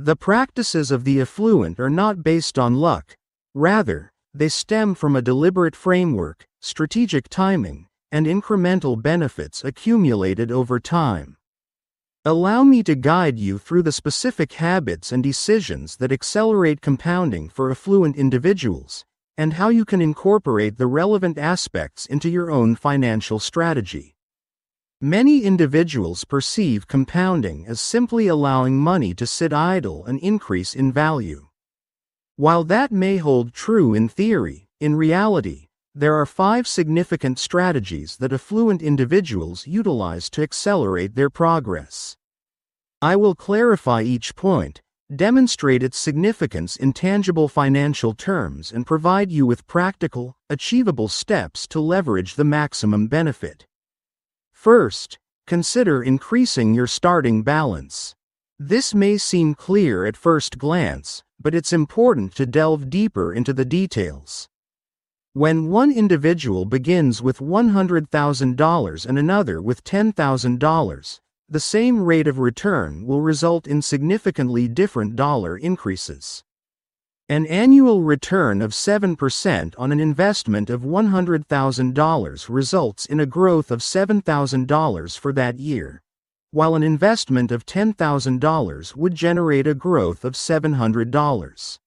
The practices of the affluent are not based on luck. Rather, they stem from a deliberate framework, strategic timing, and incremental benefits accumulated over time. Allow me to guide you through the specific habits and decisions that accelerate compounding for affluent individuals, and how you can incorporate the relevant aspects into your own financial strategy. Many individuals perceive compounding as simply allowing money to sit idle and increase in value. While that may hold true in theory, in reality, there are 5 significant strategies that affluent individuals utilize to accelerate their progress. I will clarify each point, demonstrate its significance in tangible financial terms, and provide you with practical, achievable steps to leverage the maximum benefit. First, consider increasing your starting balance. This may seem clear at first glance, but it's important to delve deeper into the details. When one individual begins with $100,000 and another with $10,000, the same rate of return will result in significantly different dollar increases. An annual return of 7% on an investment of $100,000 results in a growth of $7,000 for that year, while an investment of $10,000 would generate a growth of $700.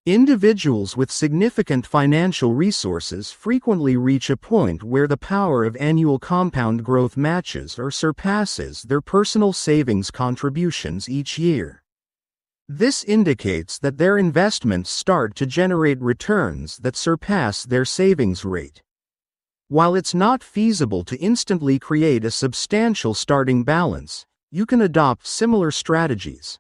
Individuals with significant financial resources frequently reach a point where the power of annual compound growth matches or surpasses their personal savings contributions each year. This indicates that their investments start to generate returns that surpass their savings rate. While it's not feasible to instantly create a substantial starting balance, you can adopt similar strategies.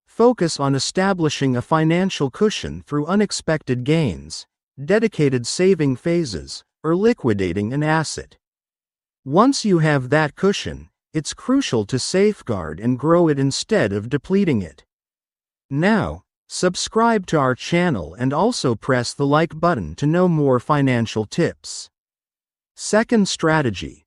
Focus on establishing a financial cushion through unexpected gains, dedicated saving phases, or liquidating an asset. Once you have that cushion, it's crucial to safeguard and grow it instead of depleting it. Now, subscribe to our channel and also press the like button to know more financial tips. Second strategy: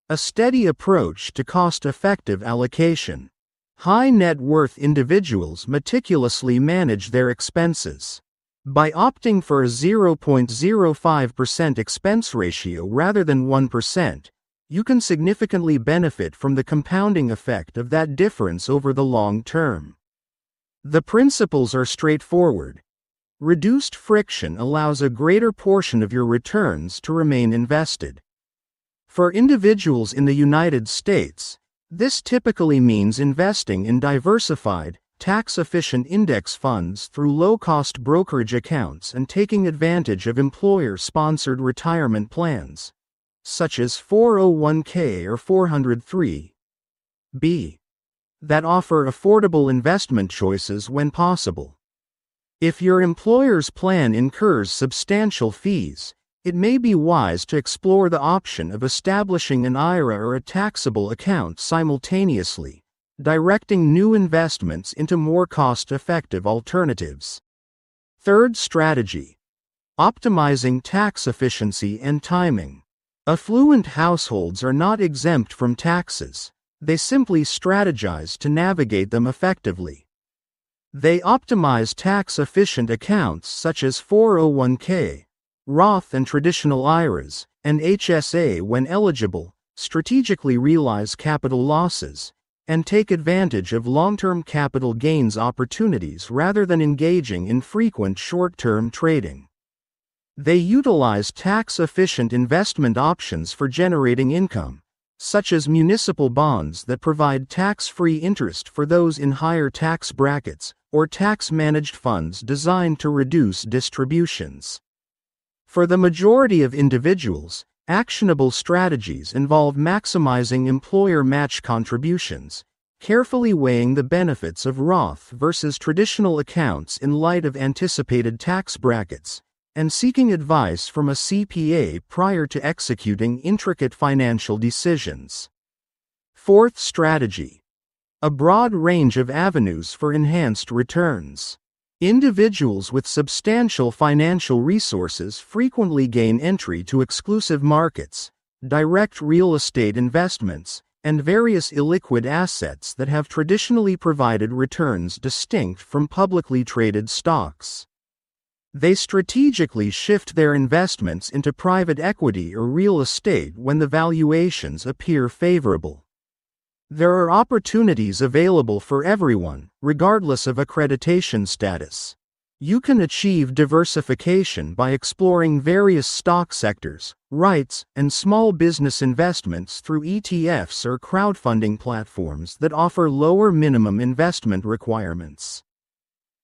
a steady approach to cost-effective allocation. High net worth individuals meticulously manage their expenses. By opting for a 0.05% expense ratio rather than 1%, you can significantly benefit from the compounding effect of that difference over the long term. The principles are straightforward. Reduced friction allows a greater portion of your returns to remain invested. For individuals in the United States, this typically means investing in diversified, tax-efficient index funds through low-cost brokerage accounts and taking advantage of employer-sponsored retirement plans, such as 401k or 403(b), that offer affordable investment choices when possible. If your employer's plan incurs substantial fees, it may be wise to explore the option of establishing an IRA or a taxable account simultaneously, directing new investments into more cost-effective alternatives. Third strategy: optimizing tax efficiency and timing. Affluent households are not exempt from taxes. They simply strategize to navigate them effectively. They optimize tax-efficient accounts such as 401k, Roth and traditional IRAs, and HSA when eligible, strategically realize capital losses, and take advantage of long-term capital gains opportunities rather than engaging in frequent short-term trading. They utilize tax-efficient investment options for generating income, such as municipal bonds that provide tax-free interest for those in higher tax brackets, or tax-managed funds designed to reduce distributions. For the majority of individuals, actionable strategies involve maximizing employer match contributions, carefully weighing the benefits of Roth versus traditional accounts in light of anticipated tax brackets, and seeking advice from a CPA prior to executing intricate financial decisions. Fourth strategy: a broad range of avenues for enhanced returns. Individuals with substantial financial resources frequently gain entry to exclusive markets, direct real estate investments, and various illiquid assets that have traditionally provided returns distinct from publicly traded stocks. They strategically shift their investments into private equity or real estate when the valuations appear favorable. There are opportunities available for everyone, regardless of accreditation status. You can achieve diversification by exploring various stock sectors, REITs, and small business investments through ETFs or crowdfunding platforms that offer lower minimum investment requirements.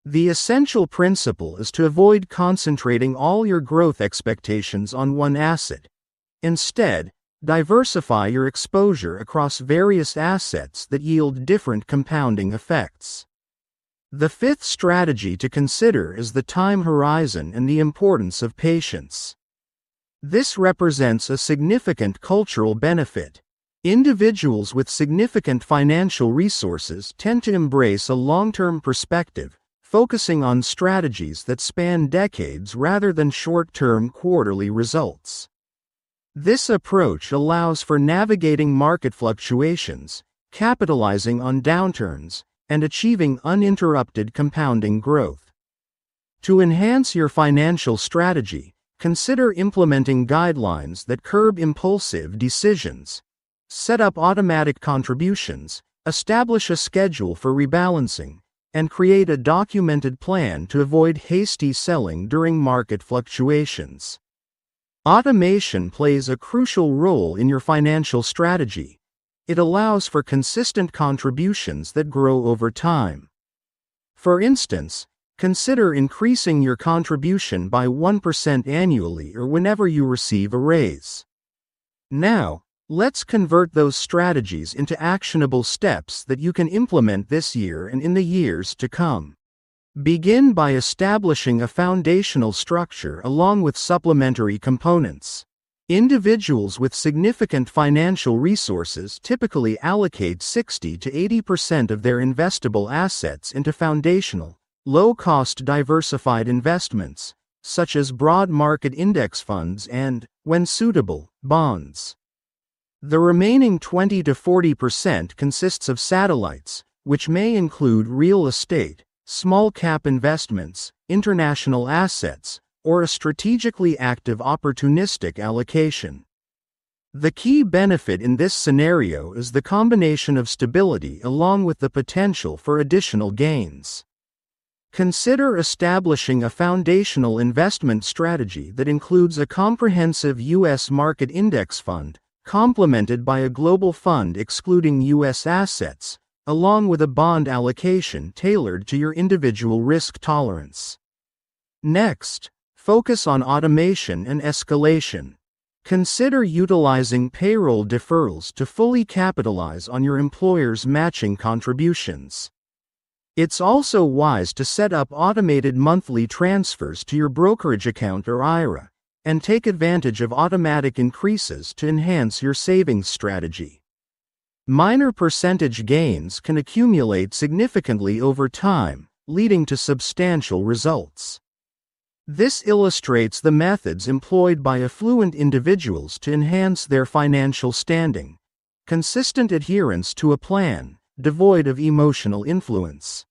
The essential principle is to avoid concentrating all your growth expectations on one asset. Instead, diversify your exposure across various assets that yield different compounding effects. The fifth strategy to consider is the time horizon and the importance of patience. This represents a significant cultural benefit. Individuals with significant financial resources tend to embrace a long-term perspective, focusing on strategies that span decades rather than short-term quarterly results. This approach allows for navigating market fluctuations, capitalizing on downturns, and achieving uninterrupted compounding growth. To enhance your financial strategy, consider implementing guidelines that curb impulsive decisions. Set up automatic contributions, establish a schedule for rebalancing, and create a documented plan to avoid hasty selling during market fluctuations. Automation plays a crucial role in your financial strategy. It allows for consistent contributions that grow over time. For instance, consider increasing your contribution by 1% annually or whenever you receive a raise. Now, let's convert those strategies into actionable steps that you can implement this year and in the years to come. Begin by establishing a foundational structure along with supplementary components. Individuals with significant financial resources typically allocate 60 to 80% of their investable assets into foundational, low-cost diversified investments, such as broad market index funds and, when suitable, bonds. The remaining 20 to 40% consists of satellites, which may include real estate, small-cap investments, international assets, or a strategically active opportunistic allocation. The key benefit in this scenario is the combination of stability along with the potential for additional gains. Consider establishing a foundational investment strategy that includes a comprehensive U.S. market index fund, complemented by a global fund excluding U.S. assets, along with a bond allocation tailored to your individual risk tolerance. Next, focus on automation and escalation. Consider utilizing payroll deferrals to fully capitalize on your employer's matching contributions. It's also wise to set up automated monthly transfers to your brokerage account or IRA, and take advantage of automatic increases to enhance your savings strategy. Minor percentage gains can accumulate significantly over time, leading to substantial results. This illustrates the methods employed by affluent individuals to enhance their financial standing. Consistent adherence to a plan, devoid of emotional influence.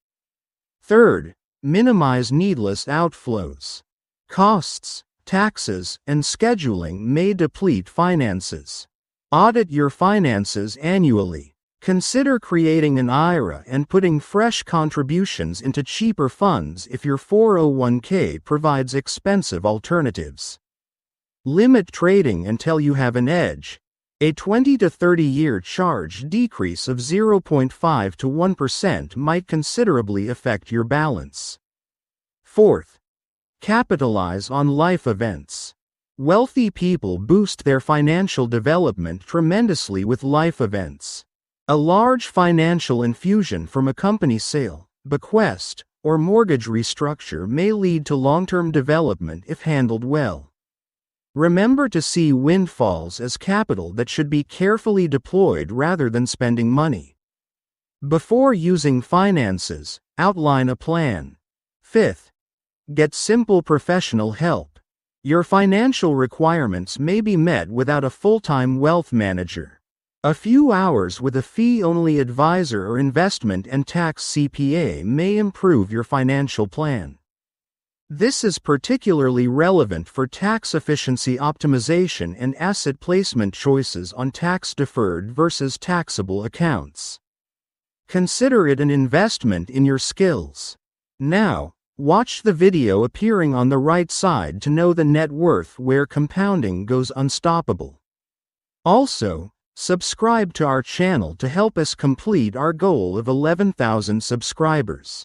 Third, minimize needless outflows. Costs, taxes, and scheduling may deplete finances. Audit your finances annually. Consider creating an IRA and putting fresh contributions into cheaper funds if your 401k provides expensive alternatives. Limit trading until you have an edge. A 20 to 30-year charge decrease of 0.5 to 1% might considerably affect your balance. Fourth, capitalize on life events. Wealthy people boost their financial development tremendously with life events. A large financial infusion from a company sale, bequest, or mortgage restructure may lead to long-term development if handled well. Remember to see windfalls as capital that should be carefully deployed rather than spending money. Before using finances, outline a plan. Fifth, get simple professional help. Your financial requirements may be met without a full-time wealth manager. A few hours with a fee-only advisor or investment and tax CPA may improve your financial plan. This is particularly relevant for tax efficiency optimization and asset placement choices on tax-deferred versus taxable accounts. Consider it an investment in your skills. Now, watch the video appearing on the right side to know the net worth where compounding goes unstoppable. Also, subscribe to our channel to help us complete our goal of 11,000 subscribers.